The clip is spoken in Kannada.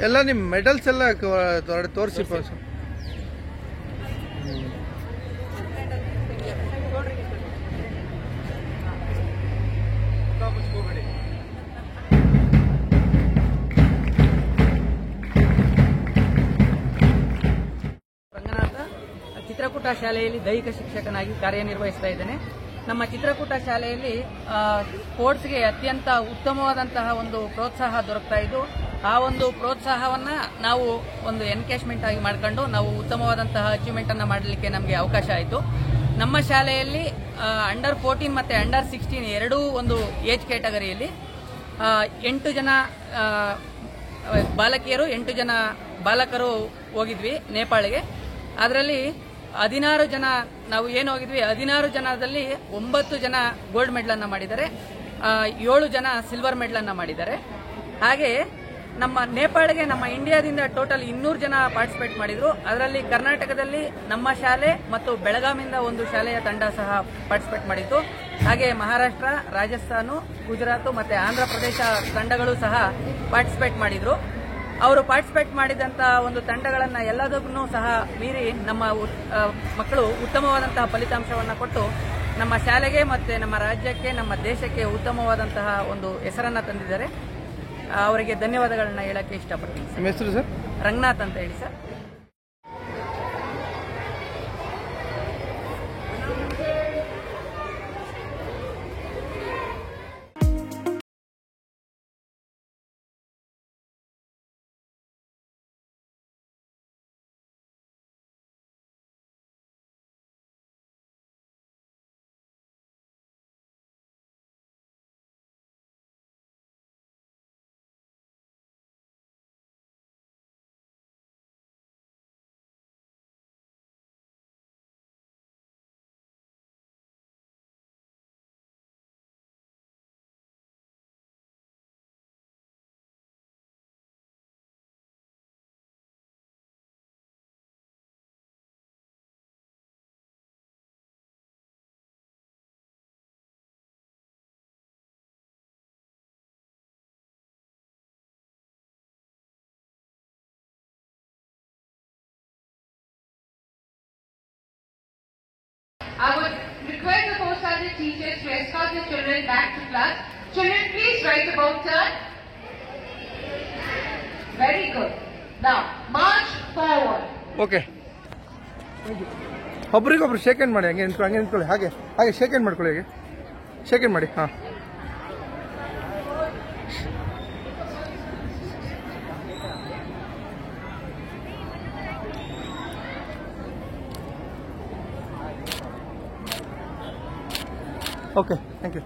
ಎಲ್ಲ ನಿಮ್ಮ ಮೆಡಲ್ಸ್ ಎಲ್ಲ ತೋರಿಸಿ. ರಂಗನಾಥ ಚಿತ್ರಕೂಟ ಶಾಲೆಯಲ್ಲಿ ದೈಹಿಕ ಶಿಕ್ಷಕನಾಗಿ ಕಾರ್ಯನಿರ್ವಹಿಸ್ತಾ ಇದ್ದೇನೆ. ನಮ್ಮ ಚಿತ್ರಕೂಟ ಶಾಲೆಯಲ್ಲಿ ಸ್ಪೋರ್ಟ್ಸ್ಗೆ ಅತ್ಯಂತ ಉತ್ತಮವಾದಂತಹ ಒಂದು ಪ್ರೋತ್ಸಾಹ ದೊರಕ್ತಾ ಇದ್ದು, ಆ ಒಂದು ಪ್ರೋತ್ಸಾಹವನ್ನ ನಾವು ಒಂದು ಎನ್ಕೇಜ್ಮೆಂಟ್ ಆಗಿ ಮಾಡ್ಕೊಂಡು ನಾವು ಉತ್ತಮವಾದಂತಹ ಅಚೀವ್ಮೆಂಟ್ ಅನ್ನ ಮಾಡಲಿಕ್ಕೆ ನಮಗೆ ಅವಕಾಶ ಆಯಿತು. ನಮ್ಮ ಶಾಲೆಯಲ್ಲಿ ಅಂಡರ್ 14 ಮತ್ತೆ ಅಂಡರ್ 16 ಎರಡೂ ಒಂದು ಏಜ್ ಕ್ಯಾಟಗರಿಯಲ್ಲಿ 8 ಜನ ಬಾಲಕಿಯರು 8 ಜನ ಬಾಲಕರು ಹೋಗಿದ್ವಿ ನೇಪಾಳಿಗೆ. ಅದರಲ್ಲಿ 16 ಜನ ನಾವು ಏನು ಹೋಗಿದ್ವಿ, 16 ಜನದಲ್ಲಿ 9 ಜನ ಗೋಲ್ಡ್ ಮೆಡಲ್ ಅನ್ನ ಮಾಡಿದ್ದಾರೆ, 7 ಜನ ಸಿಲ್ವರ್ ಮೆಡಲ್ ಅನ್ನ ಮಾಡಿದ್ದಾರೆ. ಹಾಗೆ ನಮ್ಮ ನೇಪಾಳಿಗೆ ನಮ್ಮ ಇಂಡಿಯಾದಿಂದ ಟೋಟಲ್ 200 ಜನ ಪಾರ್ಟಿಸಿಪೇಟ್ ಮಾಡಿದ್ರು. ಅದರಲ್ಲಿ ಕರ್ನಾಟಕದಲ್ಲಿ ನಮ್ಮ ಶಾಲೆ ಮತ್ತು ಬೆಳಗಾವಿಯಿಂದ ಒಂದು ಶಾಲೆಯ ತಂಡ ಸಹ ಪಾರ್ಟಿಸಿಪೇಟ್ ಮಾಡಿತ್ತು. ಹಾಗೆ ಮಹಾರಾಷ್ಟ್ರ, ರಾಜಸ್ಥಾನ, ಗುಜರಾತ್ ಮತ್ತೆ ಆಂಧ್ರ ಪ್ರದೇಶ ತಂಡಗಳು ಸಹ ಪಾರ್ಟಿಸಿಪೇಟ್ ಮಾಡಿದ್ರು. ಅವರು ಪಾರ್ಟಿಸಿಪೇಟ್ ಮಾಡಿದಂತಹ ಒಂದು ತಂಡಗಳನ್ನ ಎಲ್ಲದಕ್ಕೂ ಸಹ ಮೀರಿ ನಮ್ಮ ಮಕ್ಕಳು ಉತ್ತಮವಾದಂತಹ ಫಲಿತಾಂಶವನ್ನು ಕೊಟ್ಟು ನಮ್ಮ ಶಾಲೆಗೆ ಮತ್ತೆ ನಮ್ಮ ರಾಜ್ಯಕ್ಕೆ ನಮ್ಮ ದೇಶಕ್ಕೆ ಉತ್ತಮವಾದಂತಹ ಒಂದು ಹೆಸರನ್ನ ತಂದಿದ್ದಾರೆ. ಅವರಿಗೆ ಧನ್ಯವಾದಗಳನ್ನ ಹೇಳಕ್ಕೆ ಇಷ್ಟಪಡ್ತೀನಿ. ನಿಮ್ಮ ಹೆಸರು ಸರ್? ರಂಗನಾಥ್ ಅಂತ ಹೇಳಿ sir. I would request the post-graduate teachers to escort the children back to class. Children, please write about turn. Very good. Now, march forward. Okay. ಒಬ್ರಿಗೊಬ್ರು ಶೇಕ್ ಹ್ಯಾಂಡ್ ಮಾಡಿ. ಹಂಗೆ ನಿಂತ್ಕೊಳ್ಳಿ. ಹಾಗೆ ಶೇಕ್ ಹ್ಯಾಂಡ್ ಮಾಡ್ಕೊಳ್ಳಿ. ಹಾಗೆ ಶೇಕ್ ಹ್ಯಾಂಡ್ ಮಾಡಿ. ಹಾಂ, ಓಕೆ, ಥ್ಯಾಂಕ್ ಯು.